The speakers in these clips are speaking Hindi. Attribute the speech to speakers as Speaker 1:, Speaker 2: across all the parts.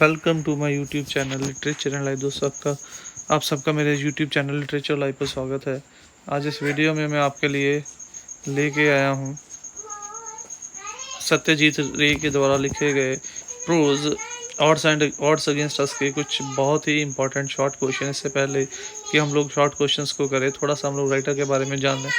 Speaker 1: Welcome to my YouTube channel literature and life. दोस्तों आप सबका मेरे यूट्यूब चैनल लिटरेचर लाइफ पर स्वागत है। आज इस वीडियो में मैं आपके लिए लेके आया हूँ सत्यजीत रे के द्वारा लिखे गए प्रोज ऑड्स अगेंस्ट अस के कुछ बहुत ही इंपॉर्टेंट शॉर्ट क्वेश्चन। इससे पहले कि हम लोग शॉर्ट क्वेश्चंस को करें, थोड़ा सा हम लोग राइटर के बारे में जान लें।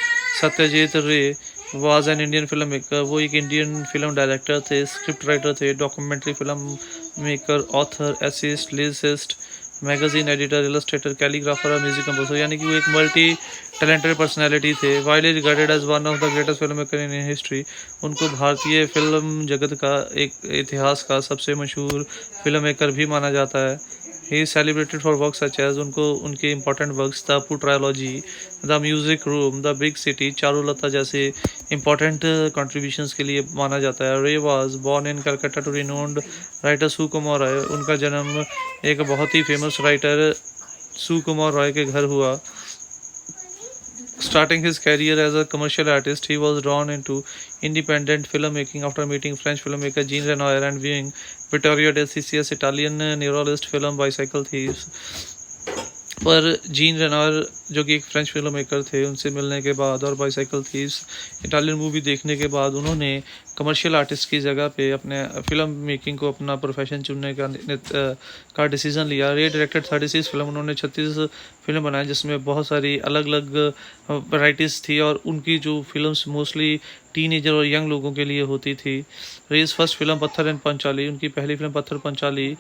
Speaker 1: Satyajit Ray was an Indian film maker. वो एक इंडियन फिल्म डायरेक्टर थे, स्क्रिप्ट राइटर थे, documentary film maker, author, essayist, lyricist, magazine editor, illustrator, calligrapher और म्यूजिक कंपोजर, यानी कि वो एक मल्टी टैलेंटेड पर्सनैलिटी थे। Widely regarded as one of the greatest film maker in history. उनको भारतीय फिल्म जगत का एक इतिहास का सबसे मशहूर फिल्म मेकर भी माना जाता है। He is celebrated for work such as उनके important works the Apu trilogy, the music room, the big city, Charulata जैसे इंपॉर्टेंट कंट्रीब्यूशंस के लिए माना जाता है। Ray was born in Calcutta to renowned writer Sukumar Ray. उनका जन्म एक बहुत ही फेमस राइटर सुकुमार रॉय के घर हुआ। Starting his career as a commercial artist, he was drawn into independent filmmaking after meeting French filmmaker Jean Renoir and viewing Vittorio De Sici's Italian neorealist film Bicycle Thieves। पर जीन रेनॉर जो कि एक फ्रेंच फिल्म मेकर थे, उनसे मिलने के बाद और बाइसाइकिल थीव्स इटालियन मूवी देखने के बाद उन्होंने कमर्शियल आर्टिस्ट की जगह पे अपने फिल्म मेकिंग को अपना प्रोफेशन चुनने का डिसीजन लिया। रे डायरेक्टेड 36 फिल्म। उन्होंने 36 फिल्म बनाई जिसमें बहुत सारी अलग अलग वैराइटीज़ थी और उनकी जो फिल्म्स मोस्टली टीनेजर और यंग लोगों के लिए होती थी। रेस फर्स्ट फिल्म पत्थर एंड पंचाली, उनकी पहली फिल्म पत्थर पंचाली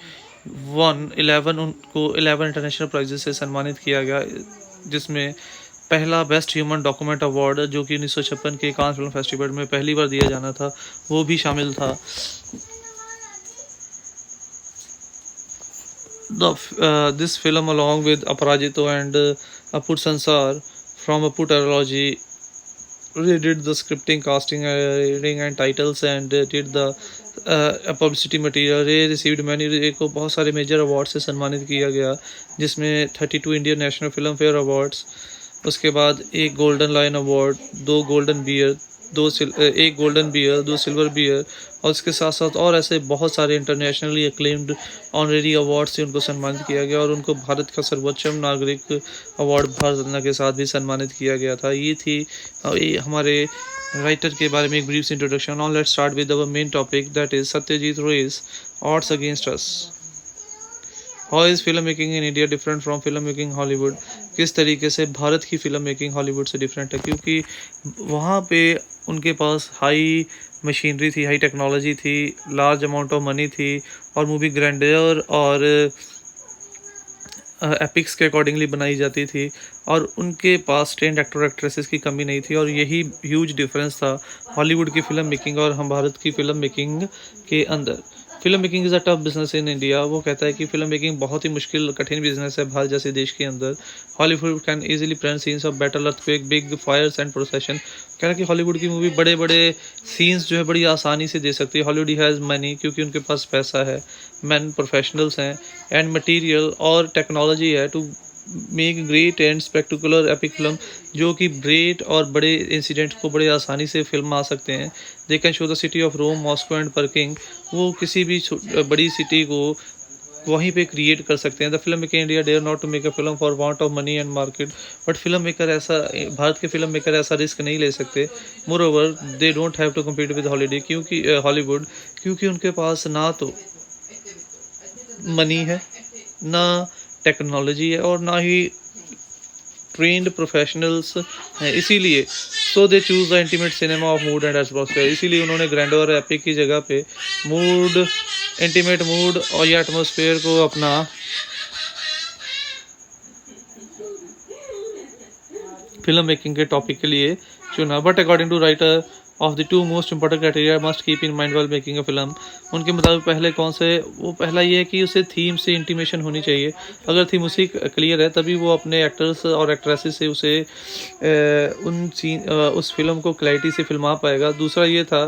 Speaker 1: 11 उनको 11 इंटरनेशनल प्राइजेस से सम्मानित किया गया, जिसमें पहला बेस्ट ह्यूमन डॉक्यूमेंट अवार्ड जो कि 1956 के कान फिल्म फेस्टिवल में पहली बार दिया जाना था, वो भी शामिल था। This film along with Aparajito and Apur Sansar from Apur Trilogy redid the scripting, casting, reading and titles and did the publicity material. रे रिसीव्ड मैनी। रे को बहुत सारे मेजर अवार्ड से सम्मानित किया गया, जिसमें 32 Indian national Filmfare awards, उसके बाद एक golden lion award, 2 golden bear, एक गोल्डन बियर, 2 सिल्वर बियर, और उसके साथ साथ और ऐसे बहुत सारे इंटरनेशनली एक्लेम्ड ऑनरेरी अवार्ड से उनको सम्मानित किया गया और उनको भारत का सर्वोच्च नागरिक अवार्ड भारत रत्न के साथ भी सम्मानित किया गया था। ये थी हमारे राइटर के बारे में एक brief introduction. Now let's start with our main topic, that is Satyajit Ray's odds against us. How is film making in India different from film making Hollywood. किस तरीके से भारत की फिल्म मेकिंग हॉलीवुड से डिफरेंट है, क्योंकि वहाँ पे उनके पास हाई मशीनरी थी, हाई टेक्नोलॉजी थी, लार्ज अमाउंट ऑफ मनी थी और मूवी ग्रैंडर और एपिक्स के अकॉर्डिंगली बनाई जाती थी और उनके पास ट्रेंड एक्टर एक्ट्रेसेस की कमी नहीं थी। और यही ह्यूज डिफरेंस था हॉलीवुड की फिल्म मेकिंग और हम भारत की फिल्म मेकिंग के अंदर। Film making is a tough business in India. वो कहता है कि फिल्म मेकिंग बहुत ही मुश्किल कठिन बिजनेस है भारत जैसे देश के अंदर। Hollywood can easily present scenes of battle, earthquake, big fires and procession. कह रहा है कि हॉलीवुड की मूवी बड़े बड़े सीन्स जो है बड़ी आसानी से दे सकती है। हॉलीवुड हैज़ मनी, क्योंकि उनके पास पैसा है, मैन प्रोफेशनल्स हैं, एंड मटीरियल और टेक्नोलॉजी है to make great and spectacular epic film, जो कि ग्रेट और बड़े इंसिडेंट को बड़े आसानी से फिल्म आ सकते हैं। They can show the city of Rome, Moscow and Peking. वो किसी भी बड़ी सिटी को वहीं पे क्रिएट कर सकते हैं। The film maker India dare not to make a film for want of money and market. But film maker ऐसा, भारत के फिल्म मेकर ऐसा रिस्क नहीं ले सकते। Moreover they don't have to compete with Hollywood, क्योंकि उनके पास ना तो मनी है, ना टेक्नोलॉजी है और ना ही ट्रेंड प्रोफेशनल्स हैं। इसीलिए so they choose the intimate cinema of mood and atmosphere. इसीलिए उन्होंने ग्रैंडर और एपिक की जगह पे मूड, इंटीमेट मूड और या एटमॉस्फेयर को अपना फिल्म मेकिंग के टॉपिक के लिए चुना। But according to writer of the 2 most important criteria must keep in mind while making a film. उनके मुताबिक पहले कौन से, वो पहला ये है कि उसे थीम से इंटीमेशन होनी चाहिए। अगर थीम उसी क्लियर है तभी वो अपने एक्टर्स और एक्ट्रेसेस से उसे उस फिल्म को क्लैरिटी से फिल्मा पाएगा। दूसरा ये था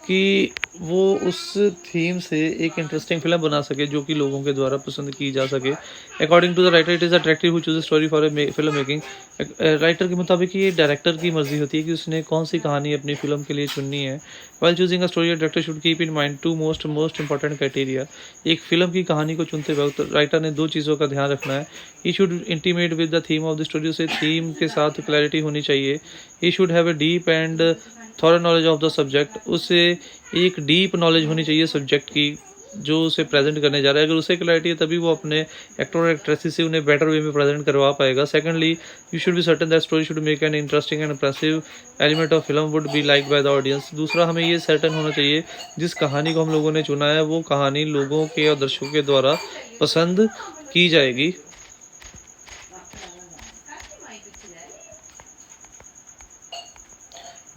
Speaker 1: कि वो उस थीम से एक इंटरेस्टिंग फ़िल्म बना सके जो कि लोगों के द्वारा पसंद की जा सके। According to the writer it is a director who choose story for film making. Writer के मुताबिक ये डायरेक्टर की मर्ज़ी होती है कि उसने कौन-सी कहानी अपनी फ़िल्म के लिए चुननी है। While choosing a story, a director should keep in mind two most important criteria. एक फ़िल्म की कहानी को चुनते वक़्त राइटर ने 2 चीज़ों का ध्यान रखना है। He should intimate with the theme of the story, उसे थीम के साथ क्लैरिटी होनी चाहिए। He should have a deep and thorough knowledge of the subject, उसे एक डीप नॉलेज होनी चाहिए सब्जेक्ट की जो उसे प्रेजेंट करने जा रहा है। अगर उसे क्लैरिटी है तभी वो अपने एक्टर और एक्ट्रेसेस से उन्हें बेटर वे में प्रेजेंट करवा पाएगा। Secondly, you should be certain that story should make an interesting and impressive element of film would be like by the audience. दूसरा, हमें ये सर्टेन होना चाहिए जिस कहानी को हम लोगों ने चुना है वो कहानी लोगों के और दर्शकों के द्वारा पसंद की जाएगी।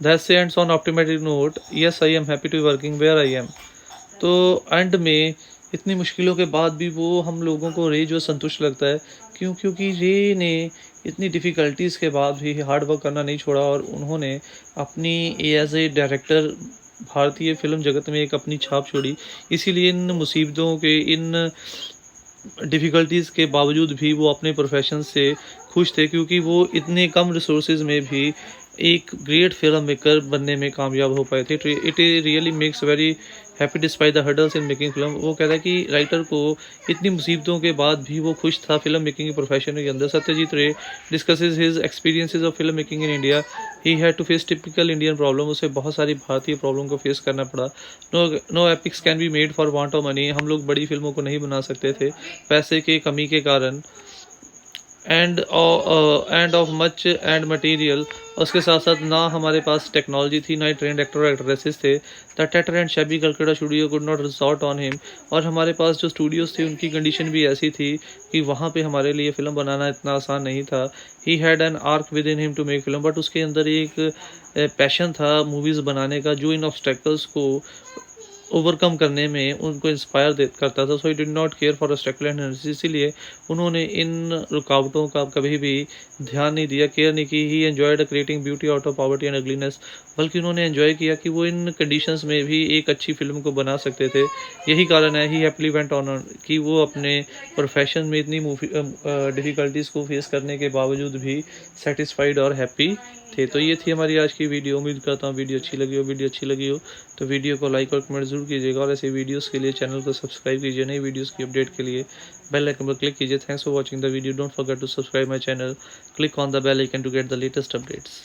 Speaker 1: That's the ends on optimistic note. Yes, I am happy to be working where I am. तो एंड में इतनी मुश्किलों के बाद भी वो हम लोगों को रे जो संतुष्ट लगता है। क्यों? क्योंकि रे ने इतनी डिफ़िकल्टीज़ के बाद भी हार्ड वर्क करना नहीं छोड़ा और उन्होंने अपनी एज़ ए डायरेक्टर भारतीय फ़िल्म जगत में एक अपनी छाप छोड़ी। इसीलिए इन मुसीबतों के, इन डिफ़िकल्टीज़ के बावजूद भी वो अपने प्रोफ़ेशन से खुश थे, क्योंकि वो इतने कम रिसोर्सेज़ में भी एक ग्रेट फ़िल्म मेकर बनने में कामयाब हो पाए थे। It really makes very happy despite the hurdles in making film. वो कहता है कि राइटर को इतनी मुसीबतों के बाद भी वो खुश था फ़िल्म मेकिंग के प्रोफ़ेशन के अंदर। Satyajit Ray discusses his experiences of film making in India. He had to face typical Indian problem. उसे बहुत सारी भारतीय प्रॉब्लम को फेस करना पड़ा। No epics can be made for want of money. हम लोग बड़ी फ़िल्मों को नहीं बना सकते थे पैसे की कमी के कारण। And of much and material. उसके साथ साथ ना हमारे पास टेक्नोलॉजी थी, ना ही ट्रेंड एक्टर और एक्ट्रेसेस थे। The tatter and shabby Calcutta studio could not resort on him. और हमारे पास जो स्टूडियोज़ थे उनकी कंडीशन भी ऐसी थी कि वहाँ पे हमारे लिए फ़िल्म बनाना इतना आसान नहीं था। He had an arc within him to make film, but उसके अंदर एक पैशन था मूवीज़ बनाने का जो इन ऑब्स्टेकल्स को ओवरकम करने में उनको इंस्पायर करता था। So he did not care for struggle and energy. इसीलिए उन्होंने इन रुकावटों का कभी भी ध्यान नहीं दिया, केयर नहीं की। ही enjoyed creating beauty out of poverty and ugliness. बल्कि उन्होंने एंजॉय किया कि वो इन कंडीशंस में भी एक अच्छी फिल्म को बना सकते थे। यही कारण है ही हैप्पीली वेंट ऑन कि वो अपने प्रोफेशन में इतनी डिफ़िकल्टीज़ को फेस करने के बावजूद भी सेटिस्फाइड और हैप्पी थे। तो ये थी हमारी आज की वीडियो। उम्मीद करता हूँ वीडियो अच्छी लगी हो तो वीडियो को लाइक और कमेंट ज़रूर कीजिएगा और ऐसे वीडियोस के लिए चैनल को सब्सक्राइब कीजिए। नई वीडियोस की अपडेट के लिए बेल आइकन पर क्लिक कीजिए। Thanks for watching the video. Don't forget to subscribe my channel. Click on the bell icon to get the latest updates.